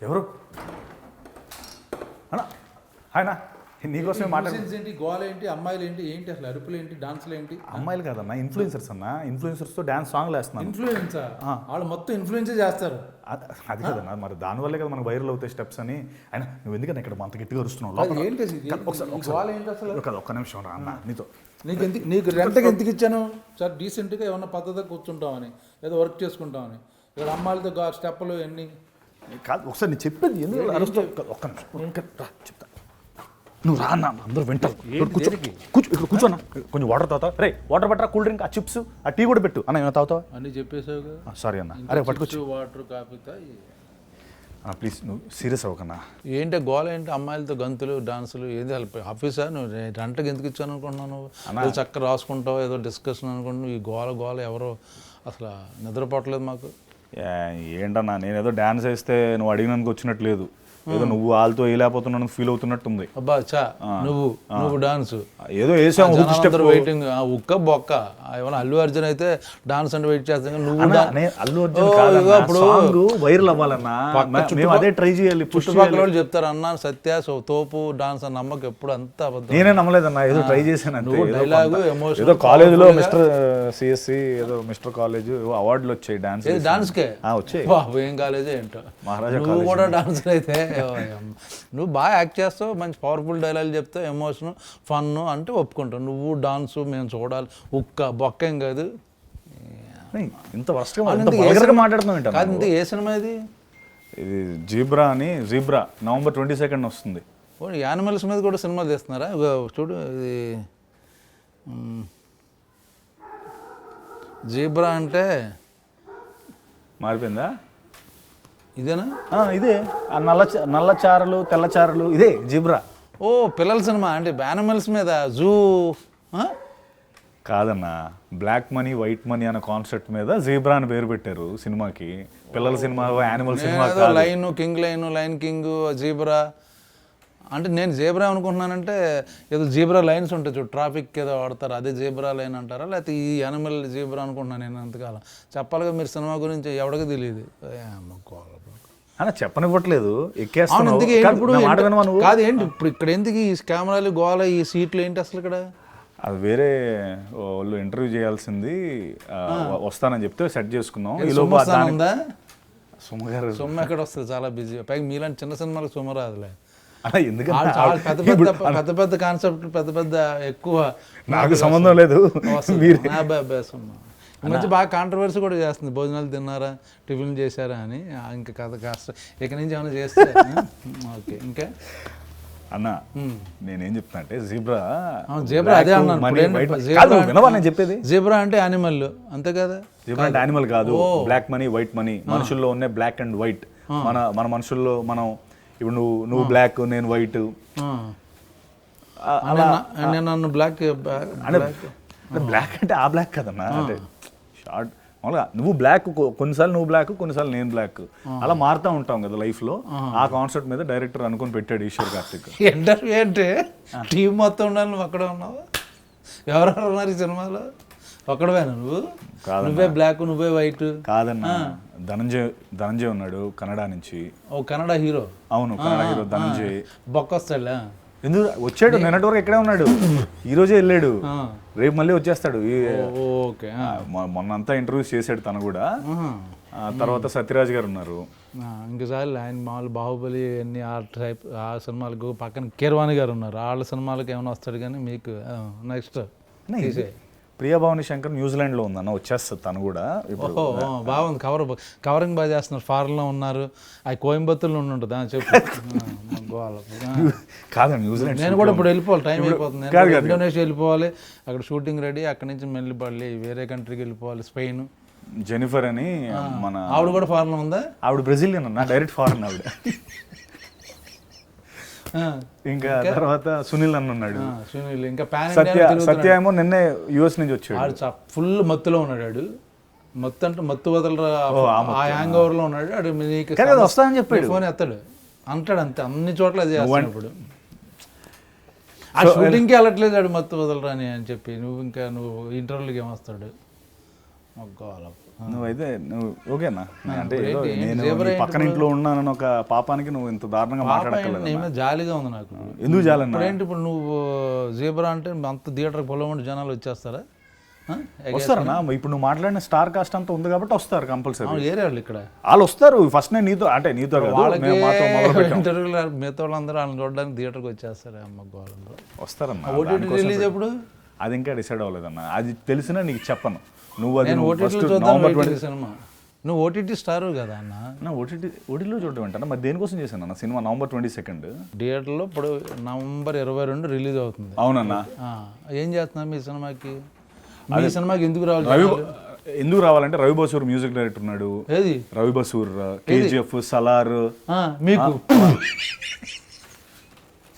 ఎవరు అన్నా? హాయ్నా, నీకోసమే మాట్లాడుతుంది. ఏంటి గోల ఏంటి, అమ్మాయిలు ఏంటి, ఏంటి అసలు అరుపులు ఏంటి, డాన్సులు ఏంటి? అమ్మాయిలు కాదన్నా, ఇన్ఫ్లుయెన్సర్స్ అన్న. ఇన్ఫ్లుయెన్సర్స్తో డాన్స్ సాంగ్లు వేస్తున్నాను. ఇన్ఫ్లుయెన్సా? వాళ్ళు మొత్తం ఇన్ఫ్లుయెన్సే చేస్తారు. అది కదన్నా, మరి దానివల్లే కదా మనకు వైరల్ అవుతాయి స్టెప్స్ అని. అయినా నువ్వు ఎందుకన్నా ఇక్కడ అంత గట్టిగా అరుస్తున్నావు? ఒక్క నిమిషం రా అన్న, నీతో నీకు రెంట్కి ఎందుకు ఇచ్చాను సార్? డీసెంట్గా ఏమన్నా పద్ధతిగా కూర్చుంటామని, ఏదో వర్క్ చేసుకుంటామని. ఇక్కడ అమ్మాయిలతో స్టెప్పులు ఎన్ని కాదు. ఒకసారి నేను చెప్పేది ఎందుకు అరుస్తావు? ఒక్క నిమిషం చెప్తా. నువ్వు రా అన్న, అందరూ వింటారు. కూర్చోన్నా, కొంచెం వాటర్ తాగుతావా? రే వాటర్ పట్టరా, కూల్ డ్రింక్, ఆ చిప్స్, ఆ టీ కూడా పెట్టు అన్న. ఏమైనా తాగుతావా? అన్నీ చెప్పేసావు కదా. సారీ అన్న. అరే పట్టుకొచ్చు. వాటర్ కాఫీ ప్లీజ్, నువ్వు సీరియస్ అవ్వకన్నా. ఏంటి గోల ఏంటి? అమ్మాయిలతో గంతులు డాన్సులు ఏంది? ఆఫీసా? నువ్వు రెంట్కి ఎందుకు ఇచ్చాను అనుకుంటున్నాను? నువ్వు చక్కగా రాసుకుంటావు, ఏదో డిస్కషన్ అనుకుంటున్నావు. ఈ గోల ఎవరో అసలు నిద్రపోవట్లేదు మాకు. ఏంటన్నా, నేను ఏదో డాన్స్ వేస్తే నువ్వు అడిగినందుకు వచ్చినట్టు లేదు. ఏదో నువ్వు వాళ్ళతో వేయలేకపోతున్నాను ఫీల్ అవుతున్నట్టుంది. అబ్బా చా, నువ్వు డాన్స్ ఏదో వేసావు వెయిటింగ్, ఉక్క బొక్క. ఏమన్నా అల్లు అర్జున్ అయితే డాన్స్ అంటే వెయిట్ చేస్తాను. నువ్వు అల్లు అర్జున్ వైరల్ అవ్వాలన్నా, అదే ట్రై చేయాలి. చుట్టుపక్కల వాళ్ళు చెప్తారు అన్న సత్య తోపు డాన్స్ అని నమ్మకం ఎప్పుడు అంతా నేనే నమ్మలేదన్నా, ఏదో ట్రై చేశాను. Dialogue emotion. ఏదో కాలేజ్ లో మిస్టర్ సిఎస్సి ఏదో మిస్టర్ కాలేజ్ అవార్డులు వచ్చాయి డాన్స్ కే వచ్చాయి. ఏం కాలేజ్ ఏంటో మహారాజా. నువ్వు కూడా డాన్స్ అయితే నువ్వు బాగా యాక్ట్ చేస్తావు, మంచి పవర్ఫుల్ డైలాగ్ చెప్తావు, ఎమోషన్ ఫన్ అంటే ఒప్పుకుంటావు. నువ్వు డాన్స్ మేము చూడాలి, ఉక్క బొక్క ఏం కాదు. ఇంత వర్షంగా మాట్లాడుతున్నావు కాదు. ఇంత ఏ సినిమా ఇది? ఇది జీబ్రా అని. జీబ్రా November 22 వస్తుంది. యానిమల్స్ మీద కూడా సినిమాలు తీస్తున్నారా? చూడు, ఇది జీబ్రా అంటే మారిపోయిందా? ఇదేనా? ఇదే. నల్ల చారలు తెల్ల చారలు, ఇదే జీబ్రా. ఓ పిల్లల సినిమా అంటే యానిమల్స్ మీద జూ కాదన్నా, బ్లాక్ మనీ వైట్ మనీ అనే కాన్సెప్ట్ మీద జీబ్రా అని పేరు పెట్టారు సినిమాకి. పిల్లల cinema, animal cinema. Line king, line king, zebra అంటే నేను జీబ్రా అనుకుంటున్నానంటే ఏదో జీబ్రా లైన్స్ ఉంటాయి చూడు, ట్రాఫిక్ ఏదో వాడతారు, అదే జీబ్రా లైన్ అంటారా? లేకపోతే ఈ యానిమల్ జీబ్రా అనుకుంటున్నాను నేను అంతకాలం. చెప్పాలిగా మీరు సినిమా గురించి, ఎవరికి తెలియదు. చెప్పనివ్వట్లేదు, కాదు ఏంటి ఇప్పుడు ఇక్కడ ఎందుకు ఈ కెమెరాలు గోల, ఈ సీట్లు ఏంటి అసలు ఇక్కడ? అది వేరే వాళ్ళు ఇంటర్వ్యూ చేయాల్సింది, వస్తానని చెప్తే సెట్ చేసుకున్నాం. ఉందా సుమ గారు? సుమ ఎక్కడ వస్తుంది, చాలా బిజీ. పైగా మీలాంటి చిన్న సినిమాలకు సుమ రాదులే. పెద్ద పెద్ద కాన్సెప్ట్, పెద్ద ఎక్కువ నాకు సంబంధం లేదు. ఈ మధ్య బాగా కాంట్రవర్సీ కూడా చేస్తుంది. భోజనాలు తిన్నారా, టిఫిన్ చేశారా అని. ఇంకా కథ కాస్త ఇక నుంచి ఏమైనా చేస్తే ఓకే. ఇంకా అన్న, నేనేం చెప్తున్నా అంటే జీబ్రా అదే అన్నాను. చెప్పేది జీబ్రా అంటే యానిమల్, అంతే కదా? జీబ్రా అంటే యానిమల్ కాదు, బ్లాక్ మనీ వైట్ మనీ. మనుషుల్లో ఉన్న బ్లాక్ అండ్ వైట్. మన మనుషుల్లో మనం ఇప్పుడు నువ్వు బ్లాక్, నేను వైట్. నన్ను బ్లాక్ బ్లాక్ అంటే ఆ బ్లాక్ కదన్నా, అంటే షార్ట్ మామూలుగా నువ్వు బ్లాక్, కొన్నిసార్లు నువ్వు బ్లాక్, కొన్నిసార్లు నేను బ్లాక్, అలా మారుతూ ఉంటాం కదా లైఫ్లో. ఆ కాన్సెప్ట్ మీద డైరెక్టర్ అనుకుని పెట్టాడు ఈశ్వర్ కార్తిక్. ఇంటర్వ్యూ అంటే టీం మొత్తం ఉండాలి, నువ్వు అక్కడే ఉన్నావు. ఎవరెవరు ఉన్నారు ఈ సినిమాలో? ఒక్కడవేనా నువ్వు? నువ్వే బ్లాక్, నువ్వే వైట్? కాదన్నా, ధనంజయ్ ఉన్నాడు కన్నడ నుంచి. ఓ కన్నడ హీరో? అవును, కన్నడ హీరో ధనంజయ్. బొక్కొస్తాడా? ఎందుకు వచ్చాడు? నిన్నటి వరకు ఇక్కడే ఉన్నాడు, ఈ రోజే వెళ్ళాడు, రేపు మళ్ళీ వచ్చేస్తాడు. మొన్నంతా ఇంటర్వ్యూస్ చేశాడు తను కూడా. తర్వాత సత్యరాజ్ గారు ఉన్నారు. ఇంకసారి ఆయన మామూలు బాహుబలి అన్ని ఆ సినిమాలకు పక్కన కీరవాణి గారు ఉన్నారు. వాళ్ళ సినిమాలకు ఏమైనా వస్తాడు, కానీ మీకు నెక్స్ట్ ప్రియభావని శంకర్ న్యూజిలాండ్లో ఉందన్న, వచ్చేస్తుంది తను కూడా. బాగుంది, కవరింగ్ బాగా చేస్తున్నారు. ఫారెన్లో ఉన్నారు, అది కోయంబత్తూర్లో ఉంటుంది చెప్పి. కాదు న్యూజిలాండ్, నేను కూడా ఇప్పుడు వెళ్ళిపోవాలి, టైం అయిపోతుంది. ఇండోనేషియా వెళ్ళిపోవాలి, అక్కడ షూటింగ్ రెడీ. అక్కడి నుంచి మళ్ళీ వేరే కంట్రీకి వెళ్ళిపోవాలి, స్పెయిన్. జెనిఫర్ అని మన ఆవిడ కూడా ఫారెన్లో ఉందా? ఆవిడ బ్రెజిలియన్ అన్న, డైరెక్ట్ ఫారెన్ ఆవిడ. ఇంకా తర్వాత సునీల్ అన్న ఉన్నాడు. సునీల్ ఇంకా సత్య ఏమో నిన్నే యుఎస్ నుంచి వచ్చాడు. ఫుల్ మత్తులో ఉన్నాడు. మత్తు అంటే మత్తు వదలరా, ఆ హ్యాంగ్ ఓవర్ లో ఉన్నాడు. అడు వస్తానని చెప్పాడు, ఫోన్ ఎత్తాడు అంటాడు, అంతే. అన్ని చోట్ల అది చేస్తాడు. ఇప్పుడు ఆ షూటింగ్కి వెళ్ళట్లేదు ఆడు, మత్తు వదలరా అని చెప్పి. నువ్వు ఇంటర్వ్యూలకి ఏమొస్తాడు? నువ్వైతే నువ్వు ఓకేనా అంటే ఏదో నేను నీ పక్కన ఇంట్లో ఉన్నానని ఒక పాపానికి నువ్వు ఇంత దారుణంగా మాట్లాడక్కర్లేదు. ఏమైనా జాలిగా ఉంది నాకు. ఎందుకు చాలన్నా? ఇప్పుడేంటి ఇప్పుడు నువ్వు జీబ్రా అంటే అంత థియేటర్కి పొలం జనాలు వచ్చేస్తారా? వస్తారన్నా? ఇప్పుడు నువ్వు మాట్లాడిన స్టార్ కాస్ట్ అంతా ఉంది కాబట్టి వస్తారు కంపల్సరీ. ఏరే వాళ్ళు ఇక్కడ వాళ్ళు వస్తారు. ఫస్ట్ నేను నీతో అంటే నీతో కాదు, మేము మాతో మొదలు పెట్టాం. ఇంటర్వ్యూలు మిగతా వాళ్ళందరూ వాళ్ళని చూడడానికి థియేటర్కి వచ్చేస్తారు. అమ్మ గోళంలో వస్తారన్నా. ఓటీటీ రిలీజ్ ఎప్పుడు? అది ఇంకా డిసైడ్ అవ్వలేదన్న. అది తెలిసినా నీకు చెప్పను. నువ్వు అది నేను ఓటీటీలో చూద్దాం సినిమా. నువ్వు ఓటీటీ స్టార్ కదా అన్న. నా ఓటీటీలో చూడటం ఏంటన్నా? మరి దేనికోసం చేశాను అన్న సినిమా? November 22 థియేటర్లో ఇప్పుడు November 22 రిలీజ్ అవుతుంది. అవునన్నా. ఏం చేస్తున్నా మీ సినిమాకి? మీ సినిమాకి ఎందుకు రావాలి? ఎందుకు రావాలంటే రవి బసూర్ మ్యూజిక్ డైరెక్టర్ ఉన్నాడు. ఏది రవి బసూర్? KGF, సలార్. మీకు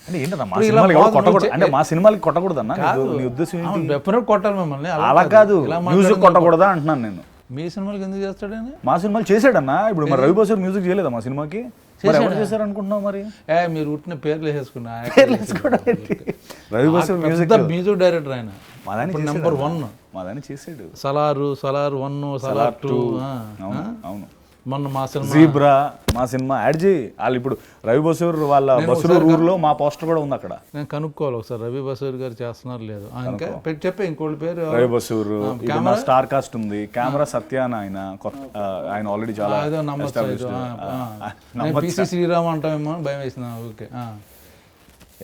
అంటే ఏంటన్నా మా సినిమాలు ఎవరు కొట్టకూడదు అంటే మా సినిమాలకి కొట్టకూడదన్నా నీ ఉద్దేశం ఏంటి? డెఫినెట్ కొట్టాలి మిమ్మల్ని. అలా కాదు, మ్యూజిక్ కొట్టకూడదా అంటున్నాను నేను. మీ సినిమాలకి ఎందుకు చేస్తాడని? మా సినిమాలు చేసాడన్నా. ఇప్పుడు మరి రవి బసూర్ మ్యూజిక్ చేయలేదా మా సినిమాకి? మరి ఎవరు చేశారు అనుకుంటున్నావు? మరి మీరు ఉట్టిన పేర్లు వేసుకున్నా. రవి బసూర్ మ్యూజిక్ డైరెక్టర్ ఆయన. నెంబర్ 1 మాదాన్ని చేసాడు. సలార్ 1, సలార్ 2. అవును. మొన్న మా సినిమా జీబ్రా మా సినిమా యాడ్ చేయి. వాళ్ళు ఇప్పుడు రవి బసూర్ వాళ్ళ బసూర్ ఊర్లో మా పోస్టర్ కూడా ఉంది అక్కడ. నేను కనుక్కోవాలి ఒకసారి రవి బసూర్ గారు చేస్తున్నారు లేదు. ఇంకా చెప్పే ఇంకోటి పేరు రవి బసూర్. స్టార్ కాస్ట్ ఉంది. కెమెరా సత్యాన ఆయన ఆల్రెడీ చాలా పిసి శ్రీరామ్ అంటామేమో భయం వేసిన. ఓకే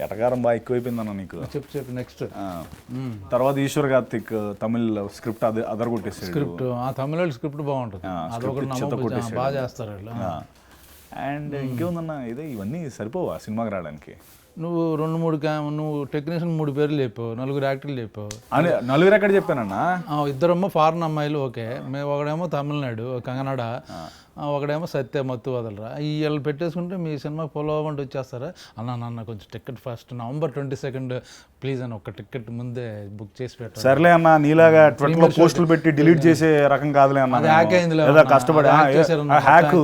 ఎటకారం బాగా ఎక్కువైపోయిందన్న నీకు. చెప్పు నెక్స్ట్. తర్వాత ఈశ్వర్ కార్తిక్ తమిళ్ స్క్రిప్ట్ అదరగొట్టేసాడు. స్క్రిప్ట్ తమిళ స్క్రిప్ట్ బాగుంటుంది. బాగా చేస్తారు వాళ్ళు. అండ్ ఇంకేముందన్న ఇదే ఇవన్నీ సరిపోవా సినిమాకి రావడానికి? నువ్వు 2-3 నువ్వు టెక్నీషియన్ 3 పేర్లు చెప్పావు, 4 యాక్టర్లు చెప్పావు. నలుగురు ఎక్కడ చెప్పానన్నా? 2 ఫారెన్ అమ్మాయిలు. ఓకే, ఒకడేమో తమిళనాడు కంగనాడ, ఒకడేమో సత్య మత్తు వదలరా. వీళ్ళు పెట్టేసుకుంటే మీ సినిమా పొలవంటి వచ్చేస్తారా? నాన్న కొంచెం టికెట్ ఫస్ట్ November 22 ప్లీజ్ అని ఒక టికెట్ ముందే బుక్ చేసి పెట్టారు. సర్లే అన్న, నీలాగా ట్విట్టర్లో పోస్టులు పెట్టి డిలీట్ చేసే రకం కాదులే అన్న. హ్యాక్ అయింది కష్టపడి హ్యాక్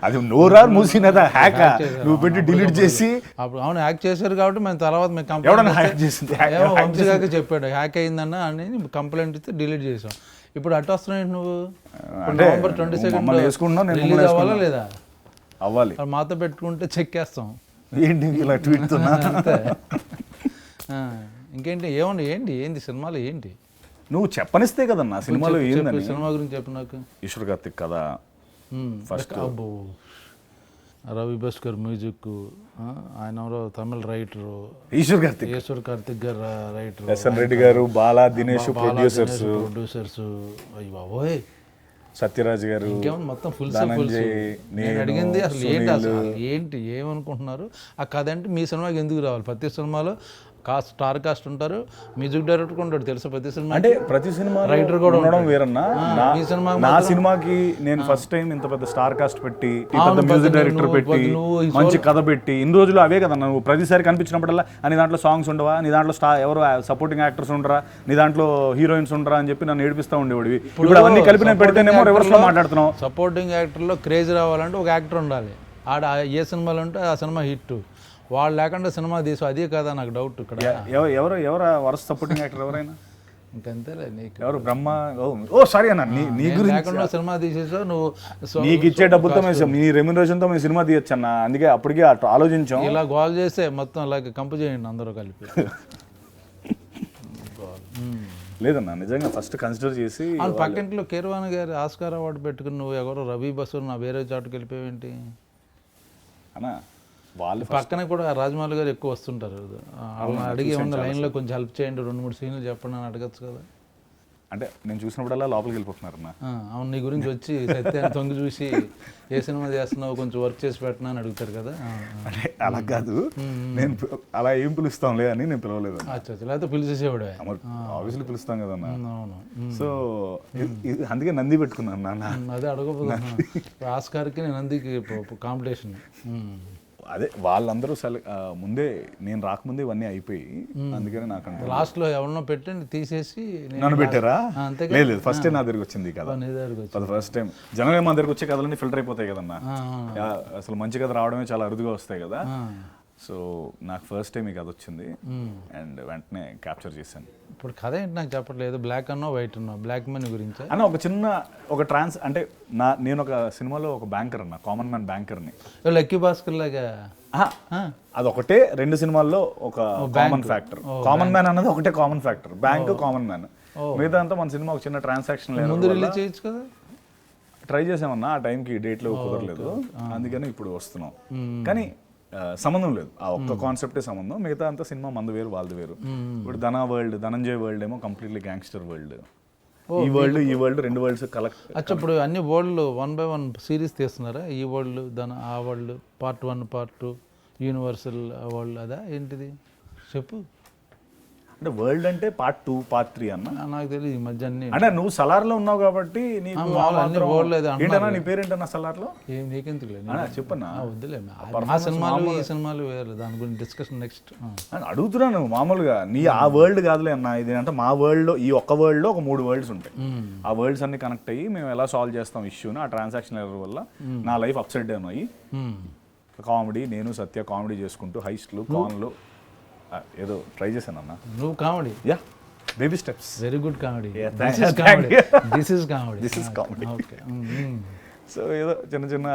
అది నోరా మూసినదా హ్యాక్ నువ్వు పెట్టి డిలీట్ చేసి. అప్పుడు అవును హ్యాక్ చేశారు కాబట్టి మేము తర్వాత మేము కంప్లైంట్ చెప్పాడు హ్యాక్ అయిందన్న అని కంప్లైంట్ ఇస్తే డిలీట్ చేసాం. ఇప్పుడు అటు వస్తున్నాయి నువ్వు. November 22 రిలీజ్ అవ్వాలా లేదా? అవ్వాలి. మాతో పెట్టుకుంటే చెక్కేస్తాం. ఏంటి ఇలా ట్వీట్? ఇంకేంటి ఏంటి సినిమాలు ఏంటి? నువ్వు చెప్పనిస్తే కదన్నా సినిమాలో ఏందని. సినిమా గురించి చెప్పు నాకు. ఈశ్వర్ కార్తిక్ కదా ఫస్ట్. రవి భాస్కర్ మ్యూజిక్, ఆయన ఎవరో తమిళ రైటరు. ఈశ్వర్ కార్తిక్ గారు రైటర్. SN రెడ్డి గారు, బాలా, దినేష్ ప్రొడ్యూసర్స్. అయ్యి బాబోయ్, సత్యరాజ్ గారు. ఇంకేమన్నా మొత్తం ఫుల్. నేను అడిగింది అసలు ఏంటి, ఏమనుకుంటున్నారు ఆ కథ అంటే? మీ సినిమాకి ఎందుకు రావాలి? ప్రతి సినిమాలో స్టార్ కాస్ట్ ఉంటారు, మ్యూజిక్ డైరెక్టర్ ఉంటాడు తెలుసా ప్రతి సినిమా. అంటే ప్రతి సినిమా రైటర్ కూడా ఉండడం వేరన్నా. నా సినిమాకి నేను ఫస్ట్ టైం ఇంత పెద్ద స్టార్ కాస్ట్ పెట్టి, పెద్ద మ్యూజిక్ డైరెక్టర్ పెట్టి, మంచి కథ పెట్టి, ఇన్ని రోజులు అవే కదా నువ్వు ప్రతిసారి కనిపించినప్పుడల్లా నీ దాంట్లో సాంగ్స్ ఉండవా, నీ దాంట్లో ఎవరు సపోర్టింగ్ యాక్టర్స్ ఉండరా, నీ దాంట్లో హీరోయిన్స్ ఉండరా అని చెప్పి నన్ను ఏడిపిస్తూ ఉండేవాడివి. ఇప్పుడు అవన్నీ కలిపి నేను పెడితేనేమో రివర్స్ లో మాట్లాడుతున్నావు. సపోర్టింగ్ యాక్టర్లో క్రేజ్ రావాలంటే ఒక యాక్టర్ ఉండాలి. ఆడ ఏ సినిమాలు ఉంటే ఆ సినిమా హిట్. వాళ్ళు లేకుండా సినిమా తీసు అదే కదా నాకు డౌట్ ఇక్కడ. ఎవరు వరుస సపోర్టింగ్ యాక్టర్ ఎవరైనా? ఇంకంతేలే నీకు. ఎవరు బ్రహ్మ? ఓ సారీ అన్న, నీ గురించి లేకుండా సినిమా తీసేసావు నువ్వు. నీకు ఇచ్చే డబ్బుతో మేము నీ రెమ్యునరేషన్తో మేము సినిమా తీయచ్చు అన్న. అందుకే అప్పటికే ఆలోచించాం. ఇలా గోల్ చేస్తే మొత్తం అలాగే కంపు చేయండి అందరూ కలిపి. లేదన్నా నిజంగా ఫస్ట్ కన్సిడర్ చేసి. పక్కింట్లో కీరవాణి గారి ఆస్కార్ అవార్డు పెట్టుకుని నువ్వు ఎవరో రవి బసూర్ నా వేరే చాటుకు వెళ్ళిపోయేంటి అన్నా? వాళ్ళు పక్కన కూడా రాజమౌళి గారు ఎక్కువ వస్తుంటారు. వాళ్ళని అడిగి ఏమన్నా లైన్లో కొంచెం హెల్ప్ చేయండి, 2-3 సీన్లు చెప్పండి అని అడగచ్చు కదా. అంటే నేను చూసినప్పుడల్లా లోపలికి వెళ్ళిపోతున్నారన్న. అవును, నీ గురించి వచ్చి సత్యాన్ని తొంగి చూసి ఏ సినిమా చేస్తున్నావు కొంచెం వర్క్ చేసి పెట్టినా అని అడుగుతారు కదా. అంటే అలా కాదు, నేను అలా ఏం పిలుస్తాంలే అని నేను పిలవలేదు. లేకపోతే పిలిచేసేవాడే. ఆబ్వియస్లీ పిలుస్తాం కదన్నా. అవును. సో అందుకే నంది పెట్టుకున్నాను నాన్న. అదే అడగపోతున్నా. ఆస్కార్కి నందికి కాంపిటీషన్. అదే వాళ్ళందరూ ముందే నేను రాకముందే ఇవన్నీ అయిపోయి, అందుకని నాకంటే లాస్ట్లో ఎవరినో పెట్టండి తీసేసి నన్ను పెట్టారా? లేదు, ఫస్ట్ టైం నా దగ్గరికి వచ్చింది కదా. ఫస్ట్ టైం జనరల్గా మన దగ్గరికి వచ్చే కథలన్నీ ఫిల్టర్ అయిపోతాయి కదన్నా. అసలు మంచి కథ రావడమే చాలా అరుదుగా వస్తాయి కదా. సో నాకు ఫస్ట్ టైం ఈ కథ వచ్చింది అండ్ వెంటనే క్యాప్చర్ చేశాను. ఇప్పుడు కథ ఏంటి నాకు చెప్పట్లేదు, బ్లాక్ అన్నో వైట్ అన్నో, బ్లాక్ మనీ గురించి అన్న ఒక చిన్న ఒక అంటే నేను ఒక సినిమాలో ఒక బ్యాంకర్ అన్న, కామన్ మ్యాన్ బ్యాంకర్ని. లక్కీ భాస్కర్ లాగా అదొకటే 2 సినిమాల్లో ఒక కామన్ ఫ్యాక్టర్. కామన్ మ్యాన్ అన్నది ఒకటే common factor, bank common man. మిగతా అంతా మన సినిమా ఒక చిన్న ట్రాన్సాక్షన్ ముందు రిలీజ్ చేయొచ్చు కదా. ట్రై చేసామన్నా, ఆ టైంకి డేట్లో కుదరలేదు, అందుకని ఇప్పుడు వస్తున్నాం. కానీ సంబంధం లేదు, ఆ ఒక్క కాన్సెప్టే సంబంధం, మిగతా అంతా సినిమా మందు వేరు వాళ్ళది వేరు. ఇప్పుడు ధనంజయ్ వరల్డ్ ఏమో కంప్లీట్లీ గ్యాంగ్స్టర్ వరల్డ్. ఈ వరల్డ్ 2 వరల్డ్స్ కలెక్ట్. అచ్చా, ఇప్పుడు అన్ని వరల్డ్ 1 by 1 సిరీస్ తీస్తున్నారా? ఈ వరల్డ్ ఆ world part 1 part 2 universal world అదా ఏంటిది చెప్పు. అంటే వరల్డ్ అంటే పార్ట్ 2 పార్ట్ 3 అన్న. నాకు తెలియదు ఈ మధ్య అన్ని. అంటే నువ్వు సలార్లో ఉన్నావు కాబట్టి నీకు ఏంటన్నా నీ పేరేంటన్నా సలార్లో? ఏం నీకెందుకు చెప్పన్నా, వద్దులే. ఆ సినిమాలు ఈ సినిమాలు వేరు, దాని గురించి డిస్కషన్ నెక్స్ట్. అడుగుతున్నాను మామూలుగా. నీ ఆ వరల్డ్ కాదులే అన్న, ఇది అంటే మా వరల్డ్లో ఈ ఒక్క వరల్డ్లో ఒక 3 వరల్డ్స్ ఉంటాయి. ఆ వరల్డ్స్ అన్ని కనెక్ట్ అయ్యి మేము ఎలా సాల్వ్ చేస్తాం ఇష్యూని, ఆ ట్రాన్సాక్షన్ ఎర్రర్ వల్ల నా లైఫ్ అప్సైడ్ డౌన్ అయ్యి కామెడీ, నేను సత్య కామెడీ చేసుకుంటూ హైస్ట్లు కాన్లు ఏదో ట్రై చేశాను అన్న. నువ్వు comedy, yeah baby steps, very good comedy. This is comedy. Okay. So ఏదో చిన్న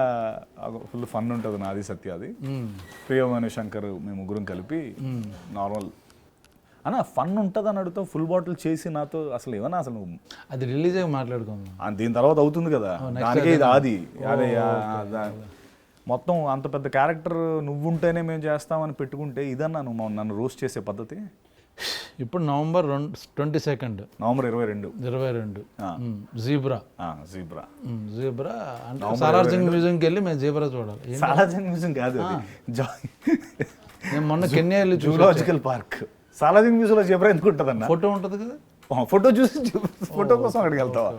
ఫుల్ ఫన్ ఉంటుంది నాది సత్యాది. ప్రియమణి శంకర్ మేము ముగ్గురం కలిపి నార్మల్ అన్న ఫన్ ఉంటుంది అని అడుగుతావు. ఫుల్ బాటిల్ చేసి నాతో అసలు ఏమన్నా అసలు అది రిలీజ్ అయ్యి మాట్లాడుకుందాం. దీని తర్వాత అవుతుంది కదా, దానికే ఇది ఆది. అదే మొత్తం అంత పెద్ద క్యారెక్టర్ నువ్వుంటేనే మేము చేస్తామని పెట్టుకుంటే ఇదన్నా నువ్వు నన్ను రోస్ట్ చేసే పద్ధతి. ఇప్పుడు నవంబర్ 22 నవంబర్ 22 జీబ్రా అంటే సాలార్ జంగ్ మ్యూజియంకి వెళ్ళి మేము జీబ్రా చూడాలి. సాలార్ జంగ్ మ్యూజియం కాదు, నేను మొన్న కెన్యా వెళ్ళి జూలాజికల్ పార్క్. సాలార్ జంగ్ మ్యూజియంలో జీబ్రా ఎందుకు ఉంటుందన్న? ఫోటో ఉంటుంది కదా, ఫోటో చూసి ఫోటో కోసం అక్కడికి వెళ్తావా?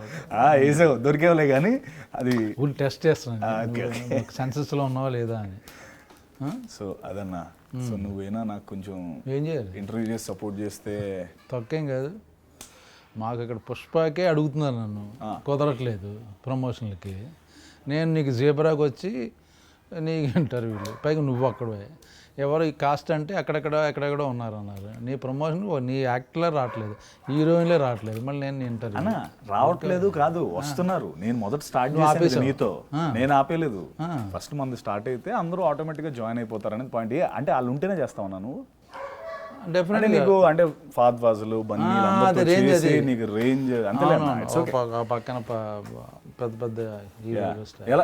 వేసావు దొరికేవలే కానీ అది టెస్ట్ చేస్తున్నాను సెన్సెస్లో ఉన్నావా లేదా అని. సో అదన్నా, సో నువ్వేనా నాకు కొంచెం ఏం చేయాలి, ఇంటర్వ్యూ చేసి సపోర్ట్ చేస్తే తక్కువేం కాదు. మాకు ఇక్కడ పుష్పకే అడుగుతున్నారు నన్ను, కుదరట్లేదు ప్రమోషన్లకి. నేను నీకు జీబ్రాకి వచ్చి నీకు ఇంటర్వ్యూలు, పైగా నువ్వు అక్కడే ఎవరు ఈ కాస్ట్ అంటే ఎక్కడెక్కడో ఉన్నారన్నారు. నీ ప్రమోషన్ నీ యాక్టర్లే రావట్లేదు, హీరోయిన్లే రావట్లేదు, మళ్ళీ నేను ఇంటర్వ్యూ అన్నా రావట్లేదు కాదు, వస్తున్నారు. నేను మొదట స్టార్ట్ చేసి నీతో నేను ఆపేలేదు. ఫస్ట్ మంది స్టార్ట్ అయితే అందరూ ఆటోమేటిక్గా జాయిన్ అయిపోతారు అనేది పాయింట్. అంటే వాళ్ళు ఉంటేనే చేస్తావు నువ్వు డెఫినెట్లీ. నీకు అంటే ఫాద్ ఫాజులు బన్నీ నీకు రేంజ్ అంతే. పక్కన పెద్ద పెద్ద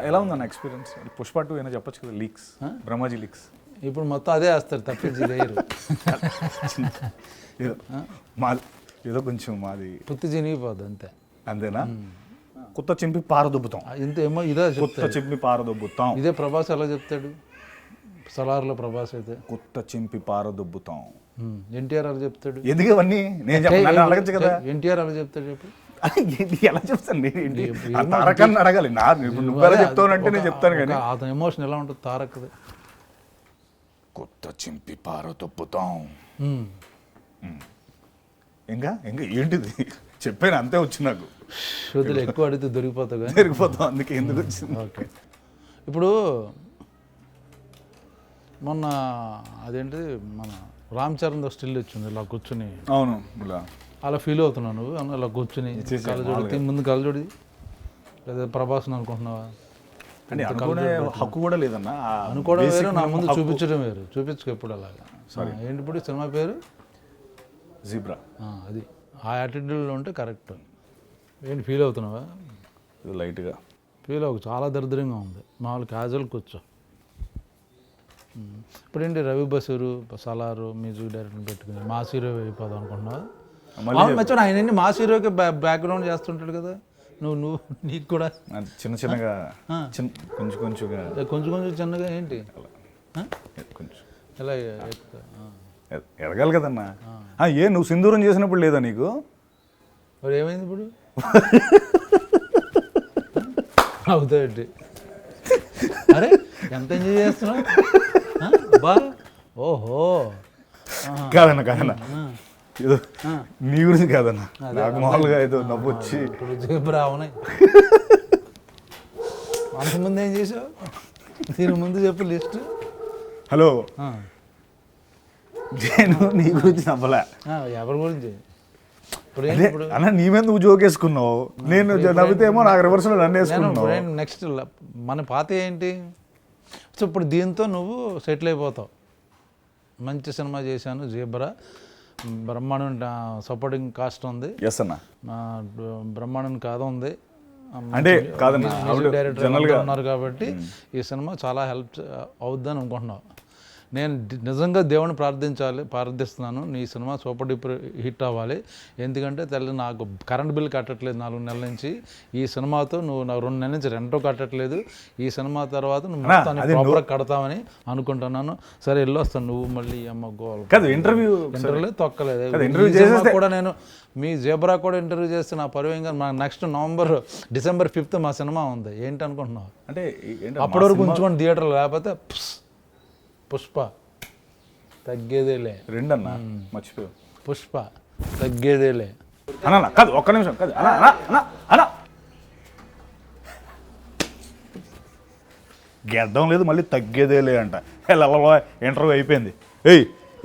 ఎలా ఉందన్న ఎక్స్పీరియన్స్? పుష్ప 2 అయినా చెప్పొచ్చు కదా, లీక్స్, బ్రహ్మాజీ లీక్స్. ఇప్పుడు మొత్తం అదే వేస్తారు తప్పించి లేరు. ఏదో కొంచెం మాది పుత్తి చినిగిపోద్ది అంతే. అంతేనా? కొత్త చింపి పారదొబ్బుతాం. ఇంతేమో ఇదే కొత్త చింపి పారదొబ్బుతాం. ఇదే ప్రభాస్ ఎలా చెప్తాడు సలార్లో? ప్రభాస్ అయితే కొత్త చింపి పారదొబ్బుతాం. ఎన్టీఆర్ అలా చెప్తాడు. ఎందుకు ఇవన్నీ నేను అడగచ్చు కదా? ఎన్టీఆర్ అలా చెప్తాడు చెప్పు. ఎలా చెప్తాను? తారకాన్ని అడగాలి. నువ్వు ఎలా చెప్తావు అంటే నేను చెప్తాను కానీ అతని ఎమోషన్ ఎలా ఉంటుంది తారక్ది? కొత్త చింపి పారదొబ్బుతాం. ఇంకా ఏంటిది చెప్పాను, అంతే వచ్చి నాకు. వదిలే, ఎక్కువ అడిగితే దొరికిపోతాం, అందుకే ఎందుకు వచ్చింది. ఓకే. ఇప్పుడు మొన్న అదేంటి మన రామ్ చరణ్ స్టిల్ వచ్చింది, ఇలా కూర్చుని. అవును, అలా ఫీల్ అవుతున్నావు నువ్వు అలా కూర్చుని కళ్ళజోడి ముందు కళ్ళజోడి, లేదా ప్రభాస్ అనుకుంటున్నావా? అంటే అనుకునే హక్కు కూడా లేదన్నా. అనుకోవడం వేరు, నా ముందు చూపించడం వేరు. చూపించుకో ఎప్పుడు అలాగా. ఏంటి ఇప్పుడు సినిమా పేరు జీబ్రా. అది ఆ యాటిట్యూడ్లో ఉంటే కరెక్ట్. ఏంటి ఫీల్ అవుతున్నావా? లైట్గా ఫీల్ అవ్వకు, చాలా దరిద్రంగా ఉంది. మామూలు క్యాజువల్ కూర్చో. ఇప్పుడు ఏంటి రవి బసూరు సలారు మ్యూజిక్ డైరెక్టర్ పెట్టుకుని మాస్ హీరో అయిపోదాం అనుకుంటున్నావా? మర్చిపోయి ఆయన మాస్ హీరోకి బ్యాక్గ్రౌండ్ చేస్తుంటాడు కదా. నువ్వు నీకు కూడా చిన్నగా కొంచెం చిన్నగా ఏంటి ఎలా ఎదగాలి కదన్నా. నువ్వు సింధూరం చేసినప్పుడు లేదా నీకు? మరి ఏమైంది ఇప్పుడు? అవుతాయండి. అరే ఎంత ఎంజాయ్ చేస్తున్నావు బా. ఓహో, కాదన్నా ఏదో నీ గురించి కాదన్నా, నాకు మామూలుగా ఏదో నవ్వు వచ్చి. ఇప్పుడు జీబ్రా ఉన్నాయి. అంతకుముందు ఏం చేసావు? దీని ముందు చెప్పు లిస్ట్. హలో, నేను నీ గురించి నవ్వలే. ఎవరి గురించి ఇప్పుడు అదే అన్న నీ మీద నువ్వు జోకేసుకున్నావు, నేను నవ్వితేమో నాకు రివర్స్లో నన్ను వేసుకున్నావు. నెక్స్ట్ మన పాత ఏంటి? సో ఇప్పుడు దీంతో నువ్వు సెటిల్ అయిపోతావు. మంచి సినిమా చేశాను జీబ్రా, బ్రహ్మాండం సపోర్టింగ్ కాస్ట్ ఉంది. ఎస్ అన్న, బ్రహ్మాండం కథ ఉంది, అంటే కాదన్న డైరెక్టర్ ఉన్నారు కాబట్టి ఈ సినిమా చాలా హెల్ప్ అవుద్దని అనుకుంటున్నావు. నేను నిజంగా దేవుని ప్రార్థిస్తున్నాను నీ సినిమా సూపర్ డూపర్ హిట్ అవ్వాలి. ఎందుకంటే తల్లి నాకు కరెంట్ బిల్ కట్టట్లేదు 4 నెలల నుంచి. ఈ సినిమాతో నువ్వు నాకు 2 నెలల నుంచి రెంటో కట్టట్లేదు. ఈ సినిమా తర్వాత నువ్వు మొత్తాన్ని ప్రాపర్గా కడతామని అనుకుంటున్నాను. సరే వెళ్ళొస్తాను, నువ్వు మళ్ళీ అమ్మ గోల్ ఇంటర్వ్యూ తొక్కలేదు. కూడా నేను మీ జీబ్రా కూడా ఇంటర్వ్యూ చేస్తే నా పరువంగా మా నెక్స్ట్ డిసెంబర్ 5th మా సినిమా ఉంది. ఏంటి అనుకుంటున్నావు? అంటే అప్పటి వరకు ఉంచుకోండి థియేటర్లో, లేకపోతే పుష్ప తగ్గేదేలే. 2 అన్న మర్చిపోయావు. పుష్ప తగ్గేదేలే అన్న. కాదు ఒక్క నిమిషం, కాదు అన్న గెడ్డం లేదు మళ్ళీ తగ్గేదేలే అంట. ఇంటర్వ్యూ అయిపోయింది.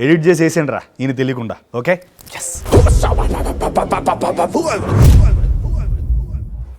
ఎడిట్ చేసి వేసేయండి రా ఈయన తెలియకుండా. ఓకే.